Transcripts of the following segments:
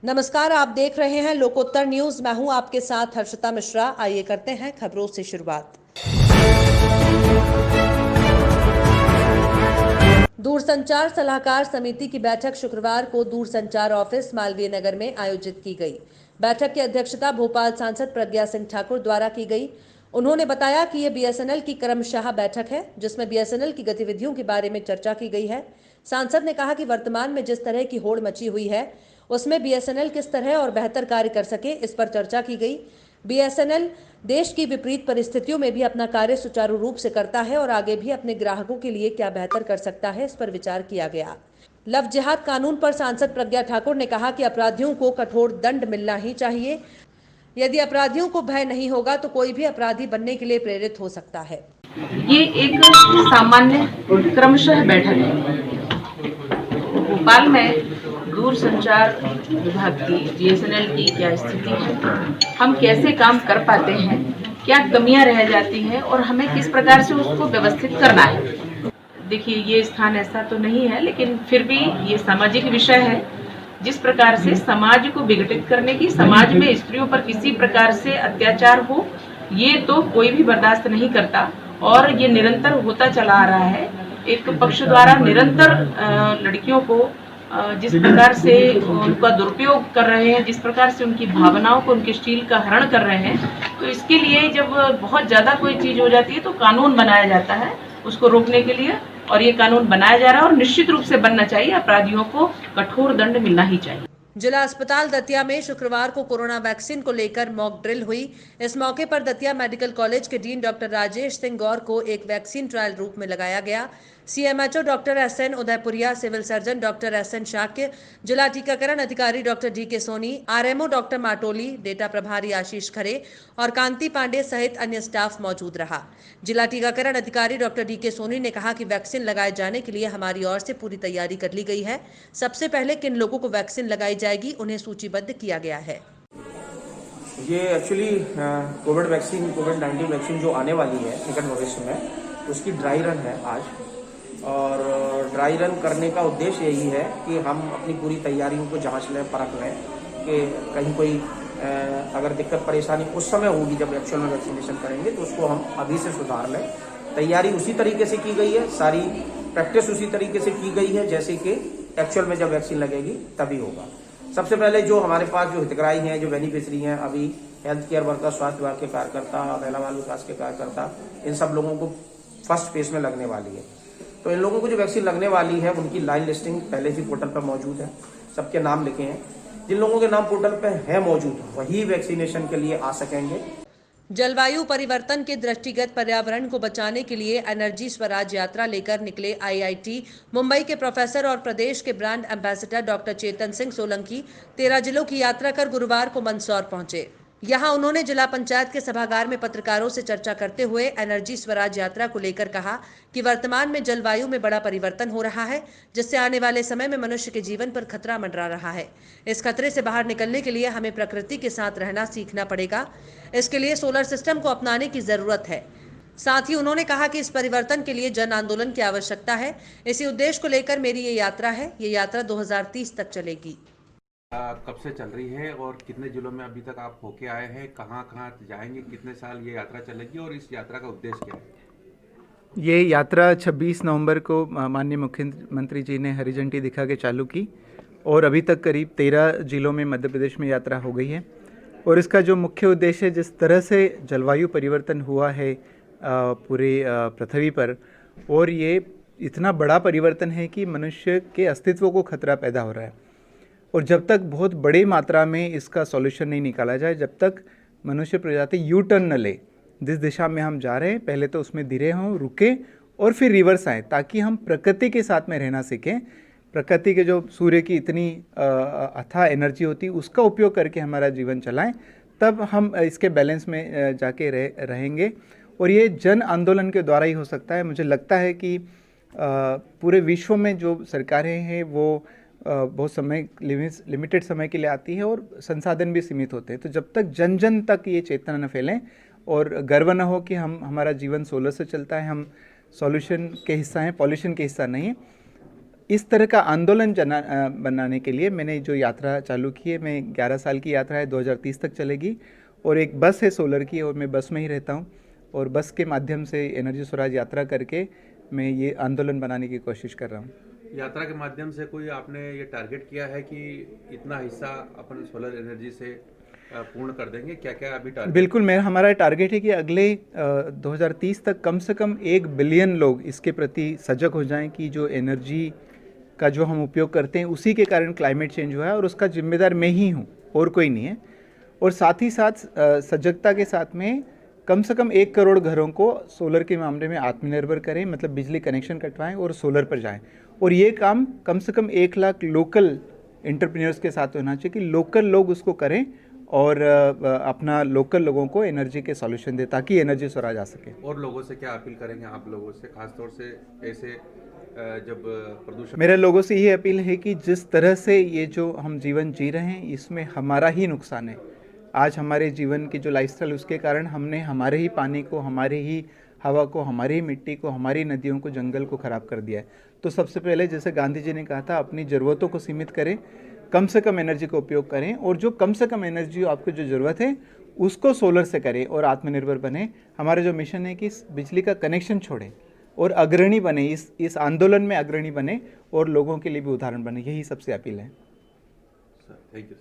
नमस्कार, आप देख रहे हैं लोकोत्तर न्यूज। मैं हूं आपके साथ हर्षिता मिश्रा। आइए करते हैं खबरों से शुरुआत। दूरसंचार सलाहकार समिति की बैठक शुक्रवार को दूरसंचार ऑफिस मालवीय नगर में आयोजित की गई। बैठक की अध्यक्षता भोपाल सांसद प्रज्ञा सिंह ठाकुर द्वारा की गई। उन्होंने बताया कि यह बीएसएनएल की क्रमशः बैठक है, जिसमें बीएसएनएल की गतिविधियों के बारे में चर्चा की गई है। सांसद ने कहा कि वर्तमान में जिस तरह की होड़ मची हुई है, उसमें बीएसएनएल किस तरह और बेहतर कार्य कर सके, इस पर चर्चा की गई। बीएसएनएल देश की विपरीत परिस्थितियों में भी अपना कार्य सुचारू रूप से करता है और आगे भी अपने ग्राहकों के लिए क्या बेहतर कर सकता है, इस पर विचार किया गया। लव जिहाद कानून पर सांसद प्रज्ञा ठाकुर ने कहा कि अपराधियों को कठोर दंड मिलना ही चाहिए। यदि अपराधियों को भय नहीं होगा तो कोई भी अपराधी बनने के लिए प्रेरित हो सकता है। ये एक सामान्य क्रमशः बैठक है। भोपाल में दूरसंचार विभाग की बीएसएनएल की क्या स्थिति है, हम कैसे काम कर पाते हैं, क्या कमियां रह जाती हैं और हमें किस प्रकार से उसको व्यवस्थित करना है। देखिए, ये स्थान ऐसा तो नहीं है, लेकिन फिर भी ये सामाजिक विषय है। जिस प्रकार से समाज को विघटित करने की, समाज में स्त्रियों पर किसी प्रकार से अत्याचार हो, ये तो कोई भी बर्दाश्त नहीं करता और ये निरंतर होता चला आ रहा है। एक पक्ष द्वारा निरंतर लड़कियों को जिस प्रकार से उनका दुरुपयोग कर रहे हैं, जिस प्रकार से उनकी भावनाओं को, उनके शील का हरण कर रहे हैं, तो इसके लिए जब बहुत ज़्यादा कोई चीज़ हो जाती है तो कानून बनाया जाता है उसको रोकने के लिए, और ये कानून बनाया जा रहा है और निश्चित रूप से बनना चाहिए। अपराधियों को कठोर दंड मिलना ही चाहिए। जिला अस्पताल दतिया में शुक्रवार को कोरोना वैक्सीन को लेकर मॉक ड्रिल हुई। इस मौके पर दतिया मेडिकल कॉलेज के डीन डॉक्टर राजेश सिंह गौर को एक वैक्सीन ट्रायल रूप में लगाया गया। CMHO doctor SN Udaypuria, civil surgeon doctor SN Shakya, जिला टीकाकरण अधिकारी doctor DK Soni, RMO doctor Matoli, data प्रभारी आशीष खरे और कांति पांडे सहित अन्य स्टाफ मौजूद रहा। जिला टीकाकरण अधिकारी डॉक्टर डीके सोनी ने कहा कि वैक्सीन लगाए जाने के लिए हमारी ओर से पूरी तैयारी कर ली गई है। सबसे पहले किन लोगों को वैक्सीन लगाई जाएगी, उन्हें सूचीबद्ध किया गया है। ये एक्चुअली कोविड-19 वैक्सीन जो आने वाली है निकट भविष्य में, उसकी ड्राई रन है आज। और ड्राई रन करने का उद्देश्य यही है कि हम अपनी पूरी तैयारियों को जांच लें, परख लें कि कहीं कोई अगर दिक्कत परेशानी उस समय होगी जब एक्चुअल में वैक्सीनेशन करेंगे तो उसको हम अभी से सुधार लें। तैयारी उसी तरीके से की गई है, सारी प्रैक्टिस उसी तरीके से की गई है जैसे कि एक्चुअल में जब वैक्सीन लगेगी तभी होगा। सबसे पहले जो हमारे पास जो हितग्राही हैं, जो बेनिफिशरी हैं, अभी हेल्थ केयर वर्कर, स्वास्थ्य विभाग के कार्यकर्ता, महिला बाल विकास के कार्यकर्ता, इन सब लोगों को फर्स्ट फेज में लगने वाली है। तो इन लोगों को जो वैक्सीन लगने वाली है उनकी लाइन लिस्टिंग पहले ही पोर्टल पर मौजूद है, सबके नाम लिखे हैं। जिन लोगों के नाम पोर्टल पर है मौजूद वही वैक्सीनेशन के लिए आ सकेंगे। जलवायु परिवर्तन के दृष्टिगत पर्यावरण को बचाने के लिए एनर्जी स्वराज यात्रा लेकर निकले आईआईटी मुंबई के प्रोफेसर और प्रदेश के brand ambassador doctor Chetan Singh Solanki 13 जिलों की यात्रा कर गुरुवार को मंदसौर पहुंचे। यहां उन्होंने जिला पंचायत के सभागार में पत्रकारों से चर्चा करते हुए एनर्जी स्वराज यात्रा को लेकर कहा कि वर्तमान में जलवायु में बड़ा परिवर्तन हो रहा है, जिससे आने वाले समय में मनुष्य के जीवन पर खतरा मंडरा रहा है। इस खतरे से बाहर निकलने के लिए हमें प्रकृति के साथ रहना सीखना पड़ेगा। इसके लिए सोलर सिस्टम को अपनाने की जरूरत है। साथ ही उन्होंने कहा कि इस परिवर्तन के लिए जन आंदोलन की आवश्यकता है। इसी उद्देश्य को लेकर मेरी ये यात्रा है। ये यात्रा 2030 तक चलेगी। कब से चल रही है और कितने जिलों में अभी तक आप होके आए हैं, कहाँ कहाँ जाएंगे, कितने साल ये यात्रा चलेगी और इस यात्रा का उद्देश्य क्या है? ये यात्रा 26 नवंबर को माननीय मुख्यमंत्री जी ने हरी झंडी दिखा के चालू की और अभी तक करीब 13 जिलों में मध्य प्रदेश में यात्रा हो गई है। और इसका जो मुख्य उद्देश्य है, जिस तरह से जलवायु परिवर्तन हुआ है पूरे पृथ्वी पर, और ये इतना बड़ा परिवर्तन है कि मनुष्य के अस्तित्व को खतरा पैदा हो रहा है। और जब तक बहुत बड़ी मात्रा में इसका सॉल्यूशन नहीं निकाला जाए, जब तक मनुष्य प्रजाति यू टर्न न ले, जिस दिशा में हम जा रहे हैं पहले तो उसमें धीरे हों, रुके और फिर रिवर्स आए, ताकि हम प्रकृति के साथ में रहना सीखें। प्रकृति के जो सूर्य की इतनी अथाह एनर्जी होती है उसका उपयोग करके हमारा जीवन चलाएं, तब हम इसके बैलेंस में जाके रहेंगे। और ये जन आंदोलन के द्वारा ही हो सकता है। मुझे लगता है कि पूरे विश्व में जो सरकारें हैं वो बहुत लिमिटेड समय के लिए आती है और संसाधन भी सीमित होते हैं। तो जब तक जन जन तक ये चेतना न फैलें और गर्व न हो कि हमारा जीवन सोलर से चलता है, हम सॉल्यूशन के हिस्सा हैं, पॉल्यूशन के हिस्सा नहीं है, इस तरह का आंदोलन बनाने के लिए मैंने जो यात्रा चालू की है, मैं 11 साल की यात्रा है, 2030 तक चलेगी। और एक बस है सोलर की, और मैं बस में ही रहता हूँ, और बस के माध्यम से एनर्जी स्वराज यात्रा करके मैं ये आंदोलन बनाने की कोशिश कर रहा हूँ। यात्रा के माध्यम से कोई आपने ये टारगेट किया है कि इतना हिस्सा अपन सोलर एनर्जी से पूर्ण कर देंगे? क्या क्या अभी टारगेट? बिल्कुल, हमारा टारगेट है कि अगले 2030 तक कम से कम 1 बिलियन लोग इसके प्रति सजग हो जाएं कि जो एनर्जी का जो हम उपयोग करते हैं उसी के कारण क्लाइमेट चेंज हुआ है, और उसका जिम्मेदार मैं ही हूँ और कोई नहीं है। और साथ ही साथ सजगता के साथ में कम से कम 1 करोड़ घरों को सोलर के मामले में आत्मनिर्भर करें, मतलब बिजली कनेक्शन कटवाएं और सोलर पर जाएं। और ये काम कम से कम 1 लाख लोकल एंटरप्रेन्योर्स के साथ होना चाहिए कि लोकल लोग उसको करें और अपना लोकल लोगों को एनर्जी के सॉल्यूशन दे, ताकि एनर्जी स्वराज आ सके। और लोगों से क्या अपील करेंगे आप लोगों से, खासतौर से ऐसे जब प्रदूषण? मेरे लोगों से ये अपील है कि जिस तरह से ये जो हम जीवन जी रहे हैं इसमें हमारा ही नुकसान है। आज हमारे जीवन की जो लाइफस्टाइल, उसके कारण हमने हमारे ही पानी को, हमारे ही हवा को, हमारी ही मिट्टी को, हमारी नदियों को, जंगल को ख़राब कर दिया है। तो सबसे पहले जैसे गांधी जी ने कहा था, अपनी ज़रूरतों को सीमित करें, कम से कम एनर्जी का उपयोग करें, और जो कम से कम एनर्जी आपको जो ज़रूरत है उसको सोलर से करें और आत्मनिर्भर बने। हमारा जो मिशन है कि बिजली का कनेक्शन छोड़ें और अग्रणी बने, इस आंदोलन में अग्रणी बने और लोगों के लिए भी उदाहरण बने। यही सबसे अपील है। Thank you.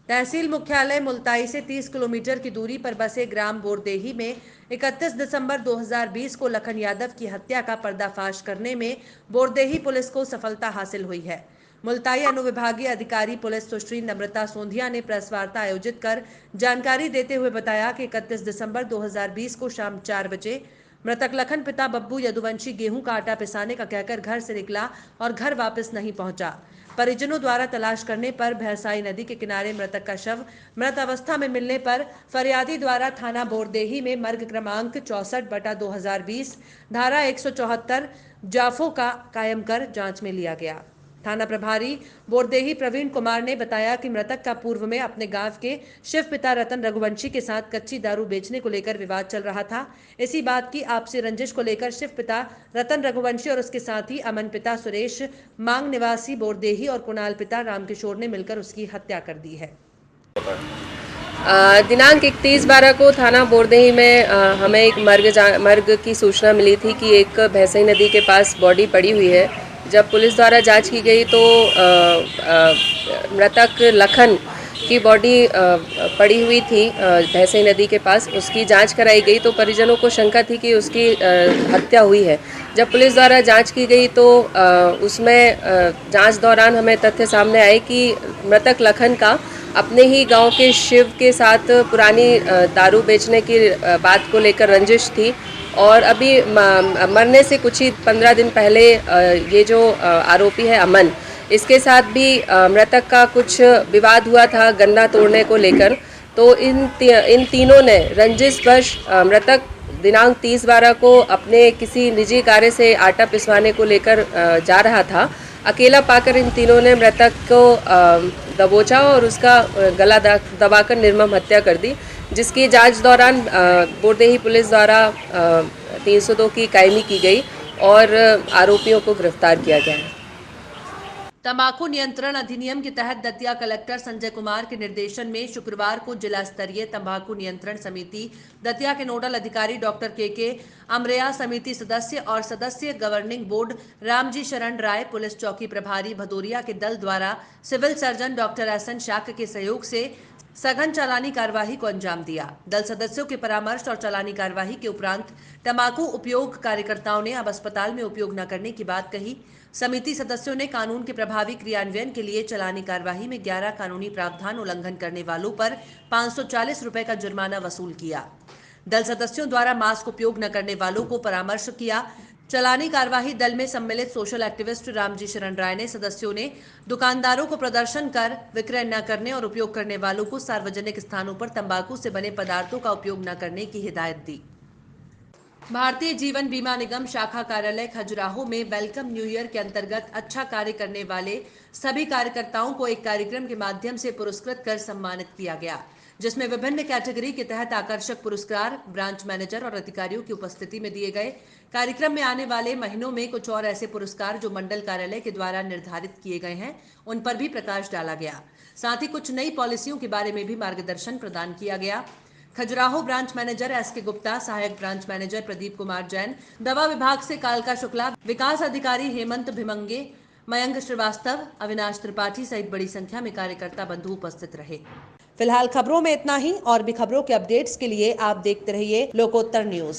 तहसील मुख्यालय मुल्ताई से 30 किलोमीटर की दूरी पर बसे ग्राम बोरदेही में 31 दिसंबर 2020 को लखन यादव की हत्या का पर्दाफाश करने में बोरदेही पुलिस को सफलता हासिल हुई है। मुल्ताई अनुविभागीय अधिकारी पुलिस सुश्री नम्रता सोंधिया ने प्रेस वार्ता आयोजित कर जानकारी देते हुए बताया कि 31 दिसंबर 2020 को शाम 4 बजे मृतक लखन पिता बब्बू यदुवंशी गेहूं का आटा पिसाने का कहकर घर से निकला और घर वापस नहीं पहुंचा। परिजनों द्वारा तलाश करने पर भैंसाई नदी के किनारे मृतक का शव मृत अवस्था में मिलने पर फरियादी द्वारा थाना बोरदेही में मर्ग क्रमांक 64/2020 धारा 174 जाफो का कायम कर जांच में लिया गया। थाना प्रभारी बोरदेही प्रवीण कुमार ने बताया कि मृतक का पूर्व में अपने गांव के शिव पिता रतन रघुवंशी के साथ कच्ची दारू बेचने को लेकर विवाद चल रहा था। इसी बात की आपसी रंजिश को लेकर शिव पिता रतन रघुवंशी और उसके साथी अमन पिता सुरेश मांग निवासी बोरदेही और कुणाल पिता रामकिशोर ने मिलकर उसकी हत्या कर दी है। दिनांक 31/12 को थाना बोरदेही में हमें एक मर्ग की सूचना मिली थी कि एक भैंसई नदी के पास बॉडी पड़ी हुई है। जब पुलिस द्वारा जांच की गई तो मृतक लखन की बॉडी पड़ी हुई थी भैंसई नदी के पास। उसकी जांच कराई गई तो परिजनों को शंका थी कि उसकी हत्या हुई है। जब पुलिस द्वारा जांच की गई तो उसमें जांच दौरान हमें तथ्य सामने आए कि मृतक लखन का अपने ही गांव के शिव के साथ पुरानी दारू बेचने की बात को लेकर रंजिश थी। और अभी मरने से कुछ ही 15 दिन पहले ये जो आरोपी है अमन, इसके साथ भी मृतक का कुछ विवाद हुआ था गन्ना तोड़ने को लेकर। तो इन तीनों ने रंजिशवश मृतक दिनांक 30/12 को अपने किसी निजी कार्य से आटा पिसवाने को लेकर जा रहा था। अकेला पाकर इन तीनों ने मृतक को दबोचा और उसका गला दबाकर निर्मम हत्या कर दी, जिसकी जांच दौरान बोरदेही पुलिस द्वारा 302 की कायमी की गई और आरोपियों को गिरफ्तार किया गया है। तंबाकू नियंत्रण अधिनियम के तहत दतिया कलेक्टर संजय कुमार के निर्देशन में शुक्रवार को जिला स्तरीय तंबाकू नियंत्रण समिति दतिया के नोडल अधिकारी डॉक्टर के अमरेया, समिति सदस्य और सदस्य गवर्निंग बोर्ड रामजी शरण राय, पुलिस चौकी प्रभारी भदोरिया के दल द्वारा सिविल सर्जन डॉक्टर एसएन शाक के सहयोग से सघन चालानी कार्यवाही को अंजाम दिया। दल सदस्यों के परामर्श और चालानी कार्यवाही के उपरांत तंबाकू उपयोग कार्यकर्ताओं ने अब अस्पताल में उपयोग न करने की बात कही। समिति सदस्यों ने कानून के प्रभावी क्रियान्वयन के लिए चालानी कार्यवाही में 11 कानूनी प्रावधान उल्लंघन करने वालों पर 540 रुपए का जुर्माना वसूल किया। दल सदस्यों द्वारा मास्क उपयोग न करने वालों को परामर्श किया। चालानी कार्यवाही दल में सम्मिलित सोशल एक्टिविस्ट रामजी शरण राय ने सदस्यों ने दुकानदारों को प्रदर्शन कर विक्रय न करने और उपयोग करने वालों को सार्वजनिक स्थानों पर तंबाकू से बने पदार्थों का उपयोग न करने की हिदायत दी। भारतीय जीवन बीमा निगम शाखा कार्यालय खजुराहो में वेलकम न्यू ईयर के अंतर्गत अच्छा कार्य करने वाले सभी कार्यकर्ताओं को एक कार्यक्रम के माध्यम से पुरस्कृत कर सम्मानित किया गया, जिसमें विभिन्न कैटेगरी के तहत आकर्षक पुरस्कार ब्रांच मैनेजर और अधिकारियों की उपस्थिति में दिए गए। कार्यक्रम में आने वाले महीनों में कुछ और ऐसे पुरस्कार जो मंडल कार्यालय के द्वारा निर्धारित किए गए हैं, उन पर भी प्रकाश डाला गया। साथ ही कुछ नई पॉलिसियों के बारे में भी मार्गदर्शन प्रदान किया गया। Khajuraho branch manager S K. Gupta, सहायक ब्रांच मैनेजर प्रदीप कुमार जैन, दवा विभाग से कालका शुक्ला, विकास अधिकारी हेमंत भिमंगे, मयंक श्रीवास्तव, अविनाश त्रिपाठी सहित बड़ी संख्या में कार्यकर्ता बंधु उपस्थित रहे। फिलहाल खबरों में इतना ही। और भी खबरों के अपडेट्स के लिए आप देखते रहिए लोकोत्तर न्यूज।